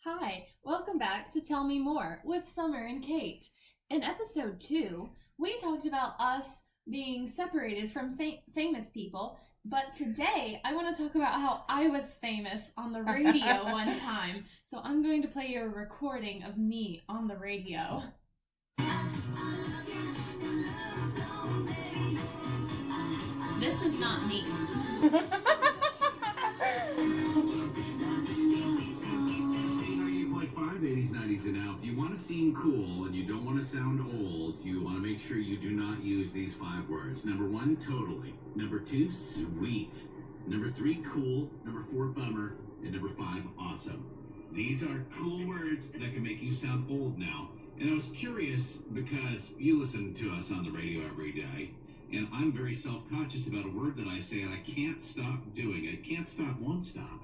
Hi, welcome back to Tell Me More with Summer and Kate. In episode 2, we talked about us being separated from famous people, but today I want to talk about how I was famous on the radio one time. So I'm going to play you a recording of me on the radio. This is not me. 80s, 90s, and now, if you want to seem cool and you don't want to sound old, you want to make sure you do not use these 5 words. Number 1, totally. Number 2, sweet. Number 3, cool. Number 4, bummer. And number 5, awesome. These are cool words that can make you sound old now. And I was curious because you listen to us on the radio every day, and I'm very self-conscious about a word that I say, and I can't stop doing it. Can't stop, won't stop.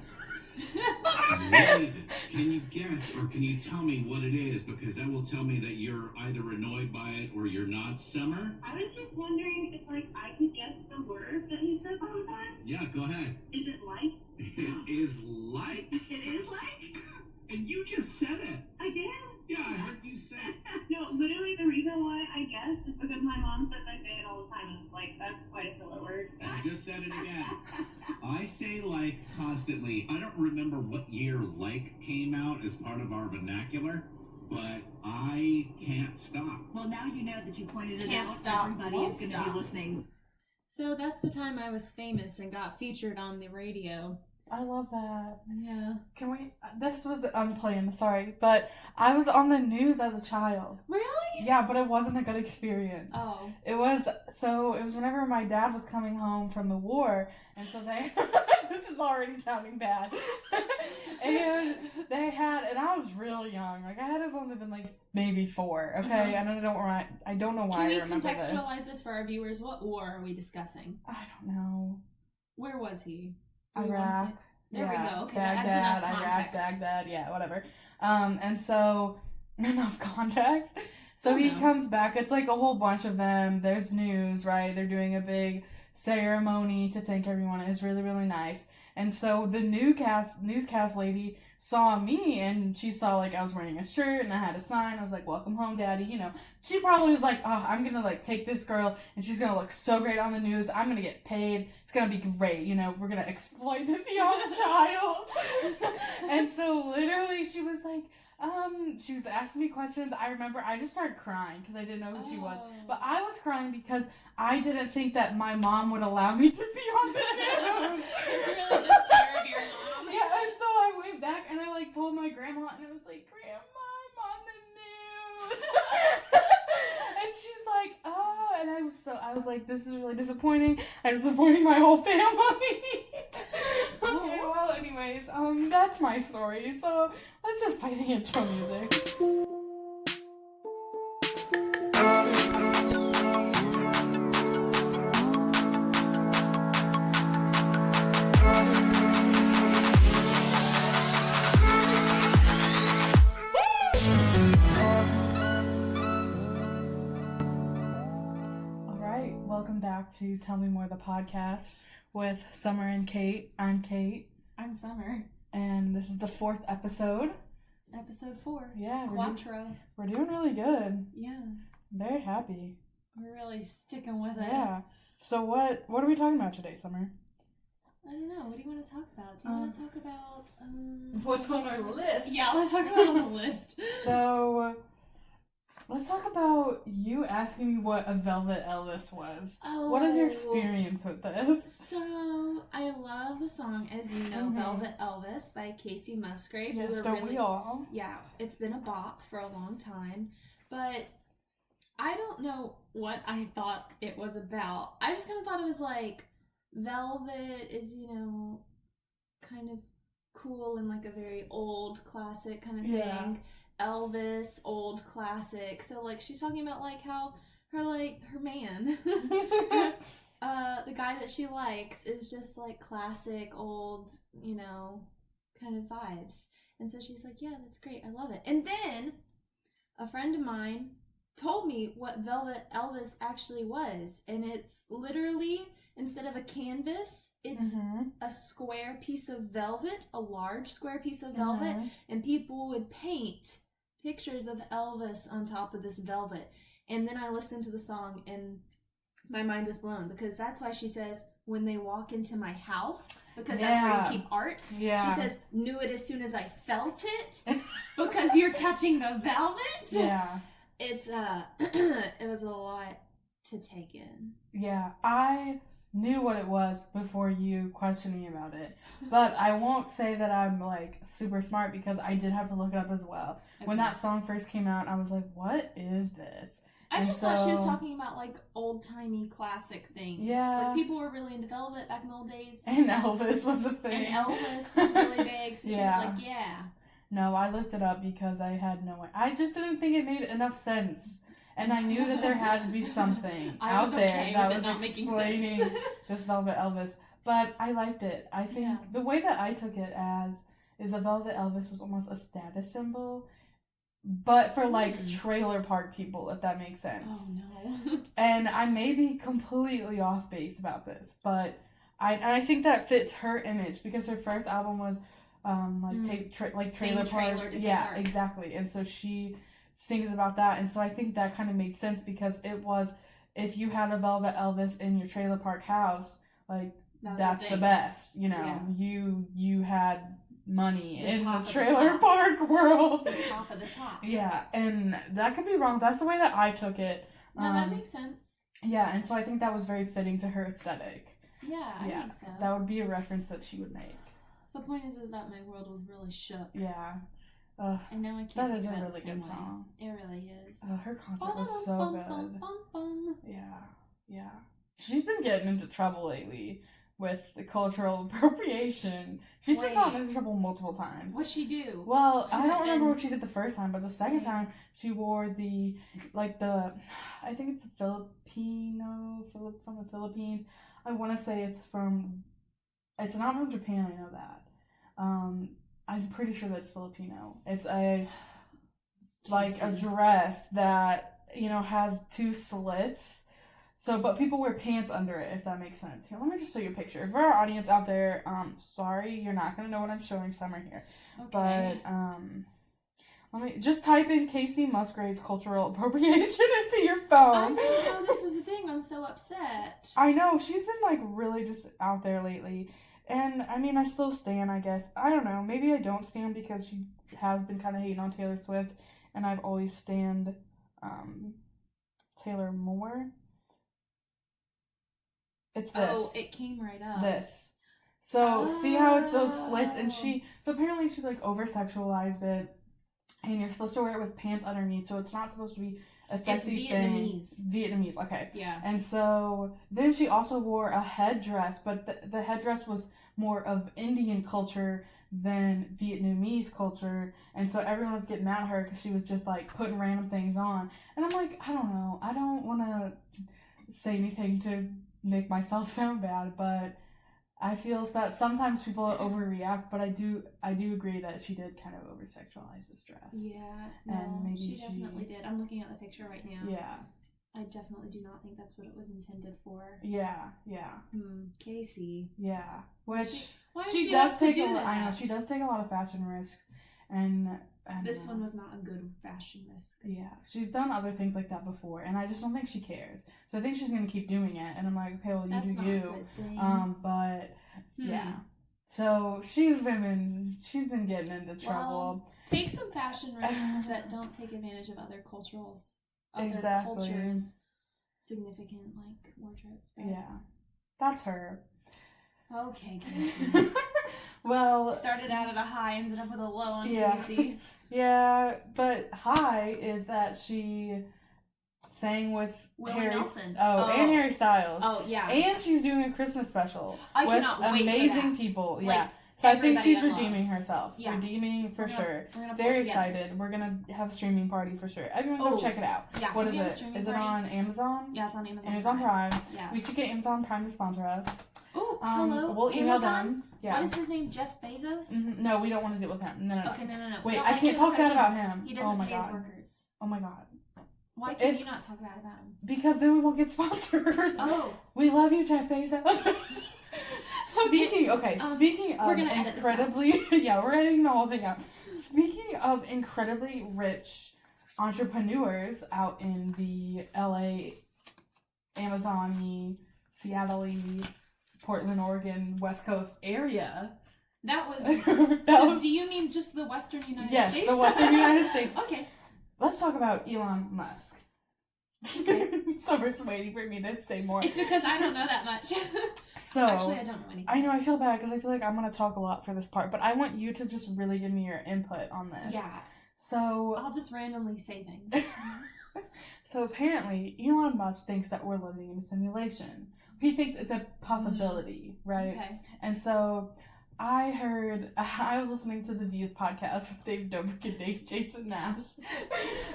What is it? Can you guess, or can you tell me what it is? Because that will tell me that you're either annoyed by it or you're not. Summer? I was just wondering if, I could guess the word that he says all the time. Yeah, go ahead. Is it like? It is like? It is like? And you just said it. I did? Yeah, I heard you say it. No, literally the reason why I guess is because my mom says I say it all the time. And it's like, that's quite a filler word. You just said it again. I say like constantly. I don't remember what year like came out as part of our vernacular, but I can't stop. Well, now you know that you pointed it Can't out. stop, Everybody won't is going to stop. be listening. So that's the time I was famous and got featured on the radio. I love that. Yeah. Can we? This was I'm playing. Sorry, but I was on the news as a child. Really? Yeah, but it wasn't a good experience. Oh. It was whenever my dad was coming home from the war, and so they. This is already sounding bad. And and I was real young. Like I had to have only been like maybe 4. Okay, and I don't know why Can we I remember this. contextualize this for our viewers? What war are we discussing? I don't know. Where was he? Do we wanna Iraq. say- There we go. Okay, Baghdad, that adds enough Iraq, context. Baghdad, yeah, whatever. And so enough context. So Oh, he no. comes back. It's like a whole bunch of them. There's news, right? They're doing a big ceremony to thank everyone. It's really, really nice. And so the newscast lady saw me, and she saw like I was wearing a shirt and I had a sign. I was like, "Welcome home, Daddy." You know, she probably was like, "Oh, I'm gonna like take this girl, and she's gonna look so great on the news. I'm gonna get paid. It's gonna be great. You know, we're gonna exploit this young child." And so literally, she was like, she was asking me questions. I remember I just started crying because I didn't know who she was. Oh. But I was crying because I didn't think that my mom would allow me to be on the news. It's really just fear of your mom. Yeah, and so I went back and I like told my grandma, and I was like, "Grandma, I'm on the news." And she's like, "Oh," and I was like, "This is really disappointing. I'm disappointing my whole family." Okay, well, anyways, that's my story. So let's just play the intro music. Welcome back to Tell Me More, the podcast with Summer and Kate. I'm Kate. I'm Summer. And this is the 4th episode. Episode 4. Yeah. Quattro. We're doing really good. Yeah. I'm very happy. We're really sticking with it. Yeah. So what are we talking about today, Summer? I don't know. What do you want to talk about? Do you want to talk about... What's on our list? Yeah, let's talk about on the list. So... let's talk about you asking me what a Velvet Elvis was. Oh. What is your experience with this? So, I love the song, as you know, Velvet Elvis by Casey Musgrave. Yes, don't we all? Yeah, it's been a bop for a long time. But I don't know what I thought it was about. I just kind of thought it was like, velvet is, you know, kind of cool and like a very old classic kind of thing. Yeah. Elvis, old classic. So like she's talking about like how her man, the guy that she likes is just like classic old, you know, kind of vibes. And so she's like, yeah, that's great. I love it. And then a friend of mine told me what Velvet Elvis actually was, and it's literally instead of a canvas, it's a square piece of velvet, a large square piece of velvet, and people would paint pictures of Elvis on top of this velvet. And then I listened to the song and my mind was blown, because that's why she says, when they walk into my house, because that's where you keep art. Yeah. She says, knew it as soon as I felt it, because you're touching the velvet. Yeah. It's, it was a lot to take in. Yeah, I knew what it was before you questioned me about it, but I won't say that I'm like super smart, because I did have to look it up as well. Okay. When that song first came out, I was like, what is this? I just thought she was talking about like old-timey classic things. Yeah. Like people were really into velvet back in the old days. And Elvis was a thing. And Elvis was really big, so she was like, yeah. No, I looked it up because I had no way. I just didn't think it made enough sense. And I knew that there had to be something out there that was explaining this Velvet Elvis. But I liked it. I think the way that I took it as is a Velvet Elvis was almost a status symbol. But for like trailer park people, if that makes sense. Oh no. And I may be completely off base about this, but I think that fits her image, because her first album was trailer park. Yeah, exactly. And so she sings about that, and so I think that kind of made sense, because it was, if you had a Velvet Elvis in your trailer park house, like that's the best. You know, you had money in the trailer park world. The top of the top. Yeah, and that could be wrong. That's the way that I took it. No, that makes sense. Yeah, and so I think that was very fitting to her aesthetic. Yeah, I think so. That would be a reference that she would make. The point is that my world was really shook. Yeah. And now I can't. That is a really good song. It really is. Her concert was so good. Yeah. She's been getting into trouble lately with the cultural appropriation. She's been gotten into trouble multiple times. What'd she do? Well, I don't remember what she did the first time, but the second time she wore I think it's from the Philippines. I want to say it's not from Japan, I know that. I'm pretty sure that's Filipino. It's a dress that, has two slits. So, but people wear pants under it, if that makes sense. Here, let me just show you a picture. For our audience out there, sorry, you're not going to know what I'm showing Summer here. Okay. But, let me just type in Casey Musgrave's cultural appropriation into your phone. I didn't know this was a thing. I'm so upset. I know. She's been, really just out there lately. And, I still stan, I guess. I don't know. Maybe I don't stan because she has been kind of hating on Taylor Swift. And I've always stanned, Taylor more. It's this. Oh, it came right up. This. So, see how it's those slits? And so apparently she, over-sexualized it. And you're supposed to wear it with pants underneath, so it's not supposed to be a sexy thing. Vietnamese, okay. Yeah. And so, then she also wore a headdress, but the headdress was more of Indian culture than Vietnamese culture, and so everyone was getting mad at her because she was just, putting random things on. And I'm like, I don't know. I don't want to say anything to make myself sound bad, but I feel that sometimes people overreact, but I do agree that she did kind of over-sexualize this dress. Yeah, and maybe she definitely did. I'm looking at the picture right now. Yeah. I definitely do not think that's what it was intended for. Yeah. Casey. Yeah. Which why she does take a lot. I know she does take a lot of fashion risks, and this one was not a good fashion risk. Yeah, she's done other things like that before, and I just don't think she cares. So I think she's gonna keep doing it, and I'm like, okay, well, that's not you. A good thing. But yeah. So she's been getting into trouble. Well, take some fashion risks that don't take advantage of other cultures' significant wardrobes. Right? Yeah, that's her. Okay, Casey. Well, started out at a high, ended up with a low on Casey. Yeah, but high is that she sang with Willie Nelson. And Harry Styles. Oh, yeah. And she's doing a Christmas special. I with cannot wait amazing for that. people. Yeah. So I think she's redeeming herself. Yeah. Redeeming for sure. Very excited. We're going to have a streaming party for sure. Everyone go check it out. Yeah. What is it? Is it on Amazon? Yeah, it's on Amazon. Amazon Prime. Yeah. We should get Amazon Prime to sponsor us. Oh, hello. We'll email Amazon? them. Yeah. What is his name? Jeff Bezos? Mm-hmm. No, we don't want to deal with him. No. Okay, no. Wait, No, I can't talk bad about him. He doesn't pay his workers. Oh my god. Why can you not talk bad about him? Because then we won't get sponsored. Oh. We love you, Jeff Bezos. Speaking of we're gonna edit incredibly, this out. yeah, we're editing the whole thing out. Speaking of incredibly rich entrepreneurs out in the LA, Amazon-y, Seattle-y, Portland, Oregon, West Coast area. That was. So do you mean just the Western United States? Yes, the Western United States. Okay. Let's talk about Elon Musk. Okay. Summer's waiting for me to say more. It's because I don't know that much. So actually, I don't know anything. I know, I feel bad because I feel like I'm going to talk a lot for this part, but I want you to just really give me your input on this. Yeah. So I'll just randomly say things. So apparently, Elon Musk thinks that we're living in a simulation. He thinks it's a possibility, right? Okay. And so I was listening to the Views podcast with Dave Dobrik and Jason Nash.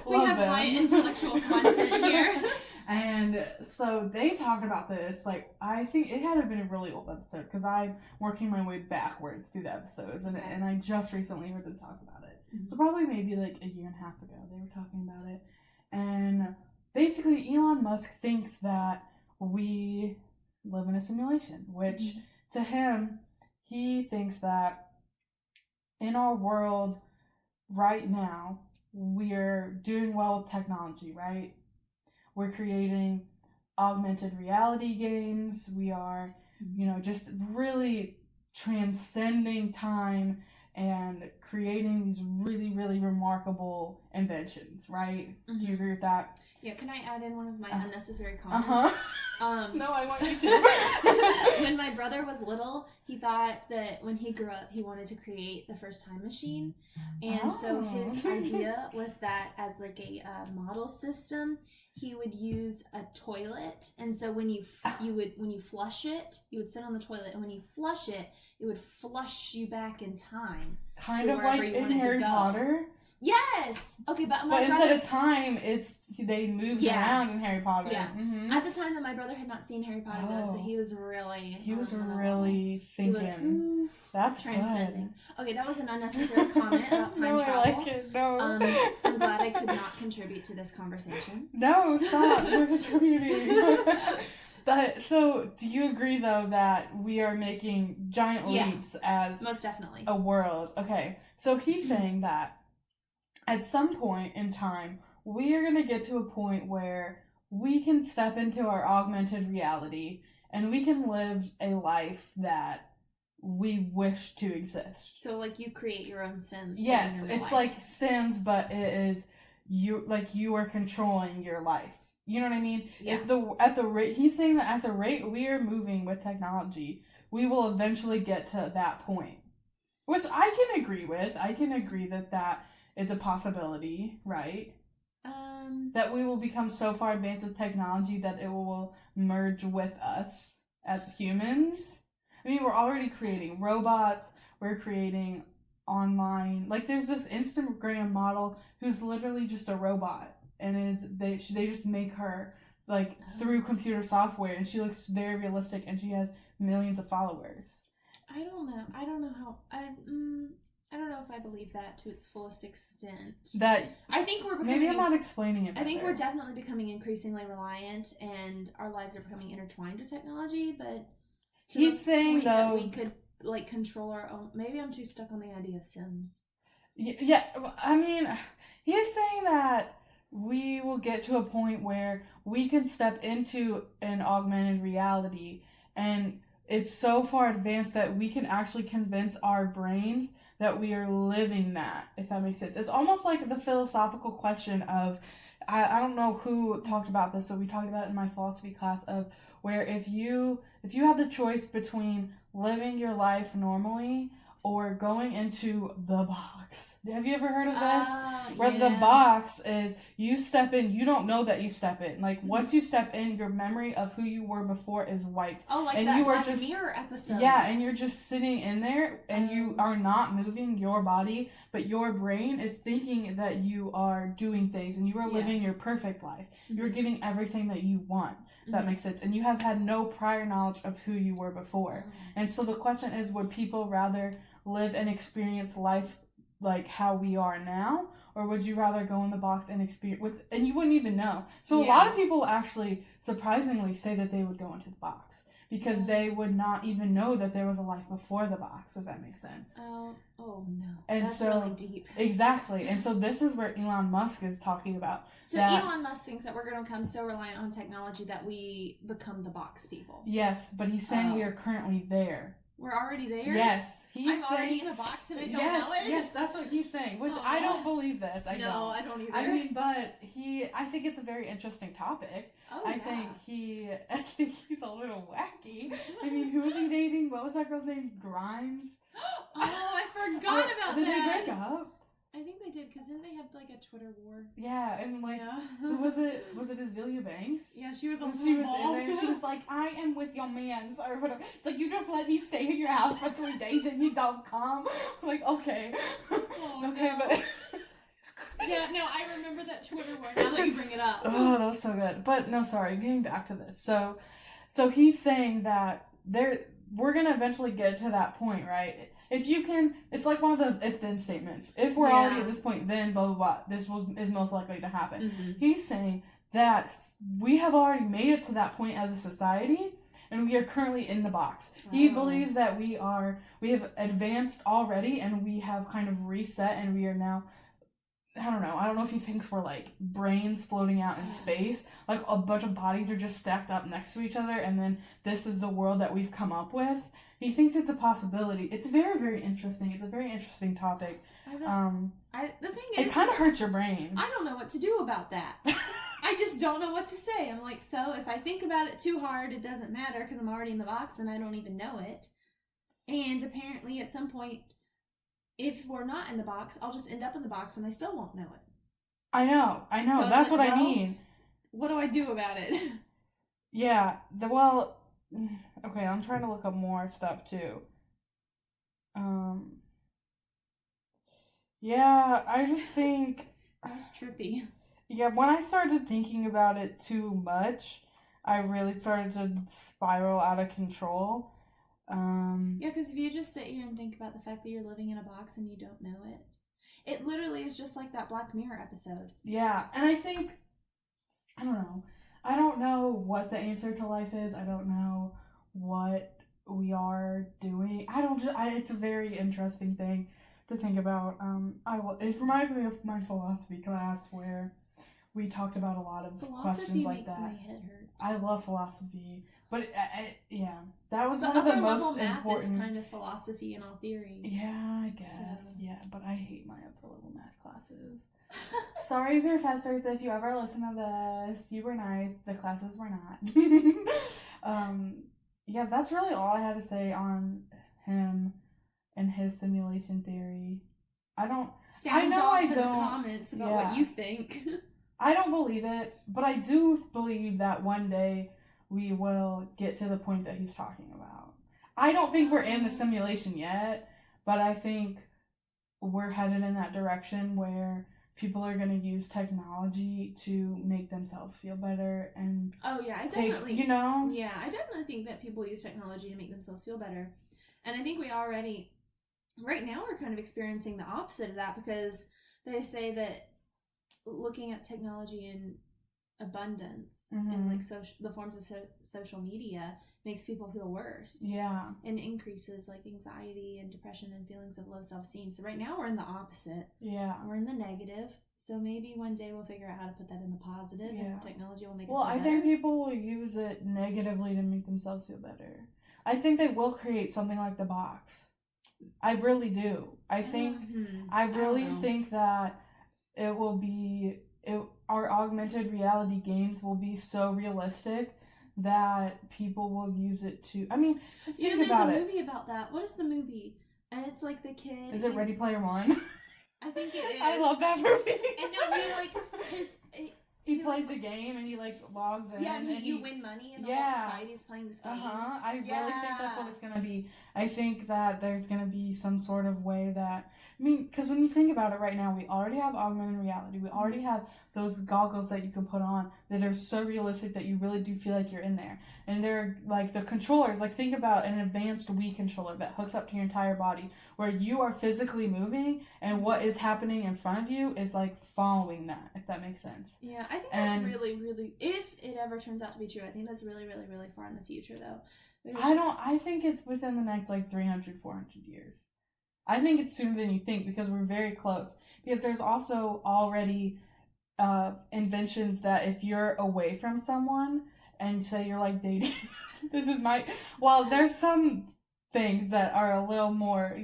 We have high intellectual content here. And so they talked about this, like, I think it had been a really old episode because I'm working my way backwards through the episodes, and I just recently heard them talk about it. Mm-hmm. So probably maybe like a year and a half ago they were talking about it. And basically Elon Musk thinks that we live in a simulation, which to him, he thinks that in our world right now, we're doing well with technology, right? We're creating augmented reality games. We are, just really transcending time and creating these really, really remarkable inventions, right? Mm-hmm. Do you agree with that? Yeah, can I add in one of my unnecessary comments? No, I want you to. When my brother was little, he thought that when he grew up, he wanted to create the first time machine. And so his idea was that as like a model system, he would use a toilet. And so when you flush it, you would sit on the toilet, and when you flush it, it would flush you back in time. Kind of like in Harry Potter. Yes. Okay, but instead of time, they moved around in Harry Potter. Yeah. Mm-hmm. At the time that my brother had not seen Harry Potter though, so he was really thinking. That's transcending. Good. Okay, that was an unnecessary comment about time travel. I like it. No. I'm glad I could not contribute to this conversation. No, stop. You're contributing. But so, do you agree though that we are making giant leaps as most definitely a world? Okay, so he's saying that at some point in time, we are going to get to a point where we can step into our augmented reality and we can live a life that we wish to exist. So, like, you create your own Sims. Yes, it's like Sims, but it is you are controlling your life. You know what I mean? Yeah. At the rate he's saying that at the rate we are moving with technology, we will eventually get to that point, which I can agree with. I can agree that is a possibility, right? That we will become so far advanced with technology that it will merge with us as humans. I mean, we're already creating robots. We're creating online. Like, there's this Instagram model who's literally just a robot, and they just make her like through computer software, and she looks very realistic, and she has millions of followers. I don't know how. I don't know if I believe that to its fullest extent. I think we're becoming... Maybe I'm not explaining it better. I think we're definitely becoming increasingly reliant, and our lives are becoming intertwined with technology, but he's saying, though... that we could, like, control our own... Maybe I'm too stuck on the idea of Sims. Yeah, I mean, he's saying that we will get to a point where we can step into an augmented reality, and it's so far advanced that we can actually convince our brains that we are living that, if that makes sense. It's almost like the philosophical question of, I don't know who talked about this, but we talked about it in my philosophy class, of where if you have the choice between living your life normally or going into the box. Have you ever heard of this? Where the box is, you step in, you don't know that you step in. Like, once you step in, your memory of who you were before is wiped. Oh, like and that you Black just, Mirror episode. Yeah, and you're just sitting in there, and you are not moving your body, but your brain is thinking that you are doing things, and you are living your perfect life. Mm-hmm. You're getting everything that you want. That makes sense. And you have had no prior knowledge of who you were before. And so the question is, would people rather live and experience life like how we are now, or would you rather go in the box and experience and you wouldn't even know? So a lot of people actually surprisingly say that they would go into the box because they would not even know that there was a life before the box, if that makes sense. Oh no. And that's so really deep. Exactly. And so this is where Elon Musk is talking about. So Elon Musk thinks that we're going to become so reliant on technology that we become the box people. Yes, but he's saying we are currently there. We're already there? Yes. I'm already in a box and I don't know it? Yes, that's what he's saying, which I don't believe this. I don't either. I mean, but I think it's a very interesting topic. Oh, I think he's a little wacky. I mean, who was he dating? What was that girl's name? Grimes? Oh, I forgot about that. Did they break up? I think they did, because didn't they have like a Twitter war? Yeah, and like, who was it? Was it Azealia Banks? Yeah, she was also She was involved. in there. She was like, I am with your mans, or whatever. It's like, you just let me stay in your house for 3 days and you don't come. I'm like, okay. Oh, okay, no. but... Yeah, no, I remember that Twitter war now that you bring it up. Oh, that was so good. But no, sorry, getting back to this. So he's saying that we're gonna eventually get to that point, right? If you can, it's like one of those if-then statements. If we're already at this point, then blah, blah, blah, this is most likely to happen. Mm-hmm. He's saying that we have already made it to that point as a society, and we are currently in the box. He believes that we have advanced already, and we have kind of reset, and we are now, I don't know if he thinks we're like brains floating out in space, like a bunch of bodies are just stacked up next to each other, and then this is the world that we've come up with. He thinks it's a possibility. It's very, very interesting. It's a very interesting topic. The thing is, it kind of hurts your brain. I don't know what to do about that. I just don't know what to say. I'm like, so if I think about it too hard, it doesn't matter because I'm already in the box and I don't even know it. And apparently at some point, if we're not in the box, I'll just end up in the box and I still won't know it. I know. So that's like, what I mean. What do I do about it? Yeah. Okay, I'm trying to look up more stuff too. Yeah, I just think that's trippy. Yeah, when I started thinking about it too much, I really started to spiral out of control. Yeah, because if you just sit here and think about the fact that you're living in a box and you don't know it, it literally is just like that Black Mirror episode. Yeah, and I think, I don't know what the answer to life is. I don't know what we are doing. It's a very interesting thing to think about. It reminds me of my philosophy class where we talked about a lot of questions like that. Philosophy makes my head hurt. I love philosophy, but that was but one of the most important. Math is kind of philosophy and all theory. Yeah, I guess. So. Yeah, but I hate my upper level math classes. Sorry, professors, if you ever listen to this, you were nice. The classes were not. Yeah, that's really all I had to say on him and his simulation theory. I don't. Sound off in the comments about what you think. I don't believe it, but I do believe that one day we will get to the point that he's talking about. I don't think we're in the simulation yet, but I think we're headed in that direction where people are going to use technology to make themselves feel better and I definitely Yeah, I definitely think that people use technology to make themselves feel better. And I think we already right now we're kind of experiencing the opposite of that, because they say that looking at technology in abundance and like the forms of social media makes people feel worse. Yeah. And increases like anxiety and depression and feelings of low self-esteem. So right now we're in the opposite. Yeah. We're in the negative. So maybe one day we'll figure out how to put that in the positive and technology will make us feel better. Well, I think people will use it negatively to make themselves feel better. I think they will create something like the box. I really do. I think I really think that it will be our augmented reality games will be so realistic that people will use it to. I mean, there's a movie about that. What is the movie? And it's like the kid. Is it Ready Player One? I think it is. I love that movie. And no, he plays a game and he like logs in. Yeah, and you win money and the whole society is playing this game. I really think that's what it's gonna be. I think that there's gonna be some sort of way that I mean, because when you think about it right now, we already have augmented reality. We already have those goggles that you can put on that are so realistic that you really do feel like you're in there. And they're like the controllers. Like, think about an advanced Wii controller that hooks up to your entire body, where you are physically moving and what is happening in front of you is like following that, if that makes sense. Yeah, I think that's really, really, if it ever turns out to be true, I think that's really, really, really far in the future, though. I think it's within the next like 300, 400 years. I think it's sooner than you think because we're very close. Because there's also already inventions that if you're away from someone and say you're like dating, there's some things that are a little more,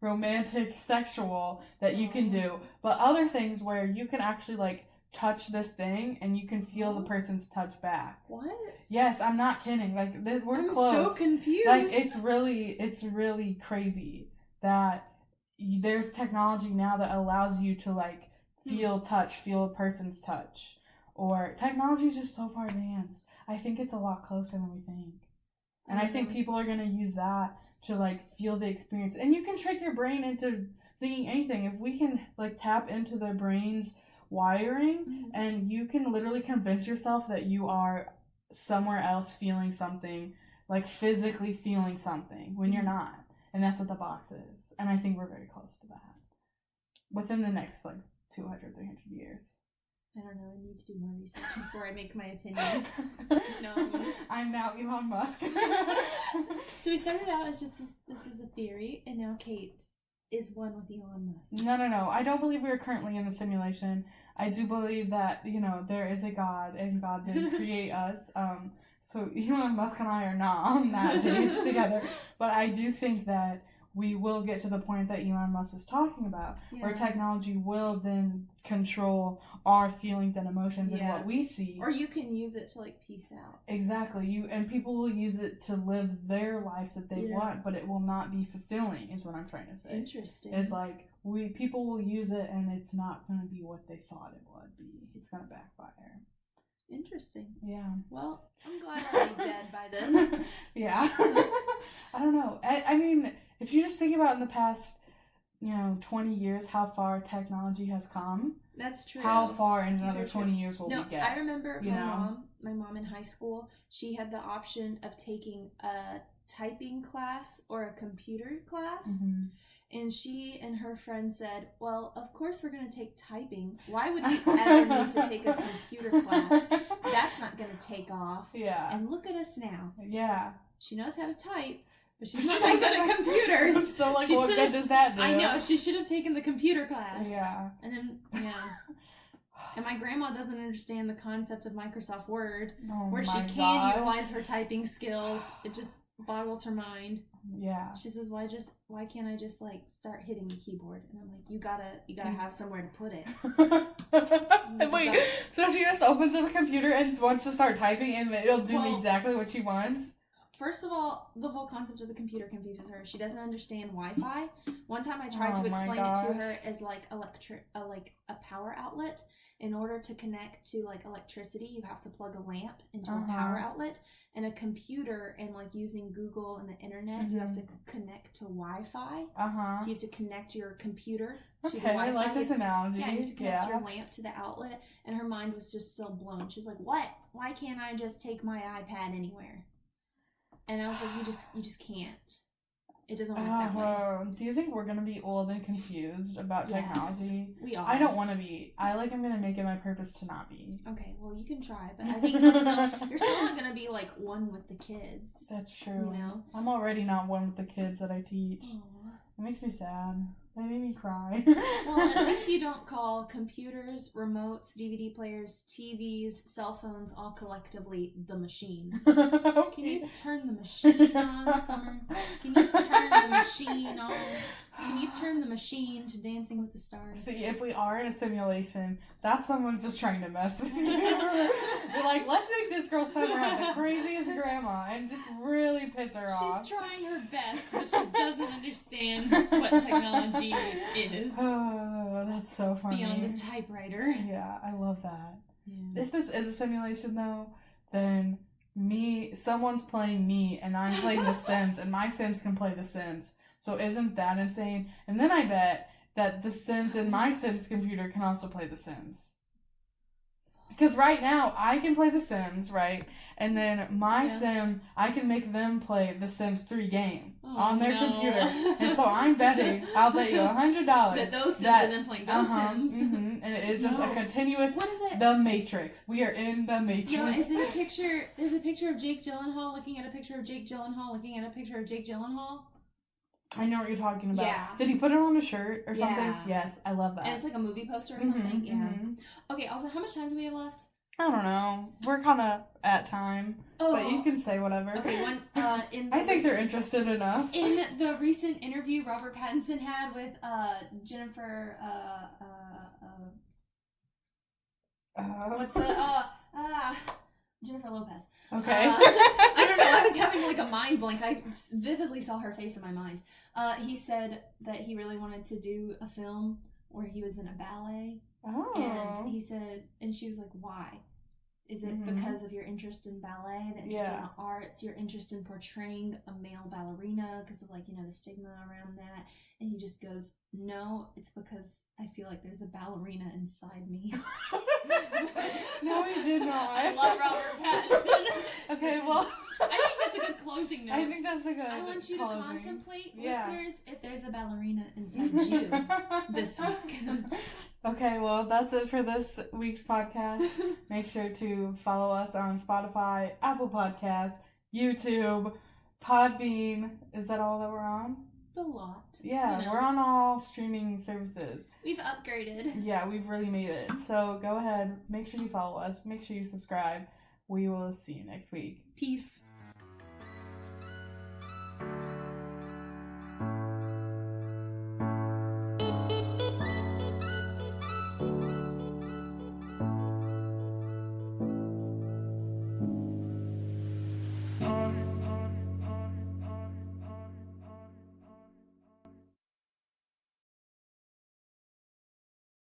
romantic, sexual that you can do, but other things where you can actually like touch this thing and you can feel the person's touch back. What? Yes, I'm not kidding. Like we're close. I'm so confused. Like it's really crazy that there's technology now that allows you to like feel a person's touch. Or technology is just so far advanced. I think it's a lot closer than we think. And I think people are going to use that to like feel the experience. And you can trick your brain into thinking anything. If we can like tap into their brain's wiring and you can literally convince yourself that you are somewhere else feeling something, like physically feeling something when you're not. And that's what the box is. And I think we're very close to that. Within the next, like, 200, 300 years. I don't know. I need to do more research before I make my opinion. No. I'm now Elon Musk. So we started out as just, this is a theory, and now Kate is one with Elon Musk. No. I don't believe we're currently in the simulation. I do believe that, there is a God, and God did create us. So Elon Musk and I are not on that page together. But I do think that we will get to the point that Elon Musk is talking about, where technology will then control our feelings and emotions and what we see. Or you can use it to like peace out. Exactly. And people will use it to live their lives that they want, but it will not be fulfilling, is what I'm trying to say. Interesting. It's like people will use it and it's not going to be what they thought it would be. It's going to backfire. Interesting. Yeah. Well, I'm glad I'll be dead by then. Yeah. I don't know. I mean, if you just think about in the past, 20 years, how far technology has come. That's true. How far in another 20 years will we get? I remember my mom in high school, she had the option of taking a typing class or a computer class. Mm-hmm. And she and her friend said, well, of course we're going to take typing. Why would we ever need to take a computer class? That's not going to take off. Yeah. And look at us now. Yeah. She knows how to type, but she's not very good at computers. So, like, what good does that do? I know. She should have taken the computer class. Yeah. And then, And my grandma doesn't understand the concept of Microsoft Word, where she can utilize her typing skills. It just boggles her mind. Yeah. She says, why can't I just like start hitting the keyboard? And I'm like, you gotta have somewhere to put it. Wait, so she just opens up a computer and wants to start typing and it'll do exactly what she wants? First of all, the whole concept of the computer confuses her. She doesn't understand Wi-Fi. One time I tried to explain it to her as like a power outlet. In order to connect to like electricity, you have to plug a lamp into a power outlet, and a computer and like using Google and the internet, you have to connect to Wi-Fi. So you have to connect your computer to the Wi-Fi. I like this analogy. Yeah, you have to connect your lamp to the outlet, and her mind was just still blown. She's like, "What? Why can't I just take my iPad anywhere?" And I was like, "You just can't. It doesn't work that way." Do you think we're going to be old and confused about technology? We are. I don't want to be. I'm going to make it my purpose to not be. Okay, well, you can try, but I think you're still not going to be, like, one with the kids. That's true. I'm already not one with the kids that I teach. Aww. It makes me sad. They made me cry. Well, at least you don't call computers, remotes, DVD players, TVs, cell phones, all collectively the machine. Okay. Can you turn the machine on, Summer? Can you turn the machine on? Can you turn the machine to Dancing with the Stars? See, if we are in a simulation, that's someone just trying to mess with you. They're like, let's make this girl Summer have the craziest grandma and just really piss her off. She's trying her best, but she doesn't understand what technology is. Oh, that's so funny. Beyond a typewriter. Yeah, I love that. Yeah. If this is a simulation, though, then someone's playing me, and I'm playing The Sims, and my Sims can play The Sims. So isn't that insane? And then I bet that The Sims and my Sims computer can also play The Sims. Because right now, I can play The Sims, right? And then my Sim, I can make them play The Sims 3 game on their computer. And so I'm betting, I'll bet you $100 that those Sims are then playing those Sims. Mm-hmm, and it is just a continuous, what is it? The Matrix. We are in The Matrix. No, is it a picture, there's a picture of Jake Gyllenhaal looking at a picture of Jake Gyllenhaal looking at a picture of Jake Gyllenhaal? I know what you're talking about. Yeah. Did he put it on a shirt or something? Yeah. Yes, I love that. And it's like a movie poster or something? Yeah. Okay, also, how much time do we have left? I don't know. We're kind of at time. Oh. But you can say whatever. Okay, I think they're interested enough. In the recent interview Robert Pattinson had with Jennifer, what's the, Jennifer Lopez. Okay. I don't know, I was having like a mind blank. I vividly saw her face in my mind. He said that he really wanted to do a film where he was in a ballet. Oh. And he said, and she was like, why? Is it because of your interest in ballet, the interest in the arts, your interest in portraying a male ballerina because of like, the stigma around that? And he just goes, no, it's because I feel like there's a ballerina inside me. No, he did not. I love Robert Pattinson. Okay, well. I think that's a good closing note. I think that's a good I want you closing. to contemplate, listeners, if there's a ballerina inside you this week. Okay, well, that's it for this week's podcast. Make sure to follow us on Spotify, Apple Podcasts, YouTube, Podbean. Is that all that we're on? A lot. Yeah, we're on all streaming services. We've upgraded. Yeah, we've really made it. So go ahead, make sure you follow us, make sure you subscribe. We will see you next week. Peace.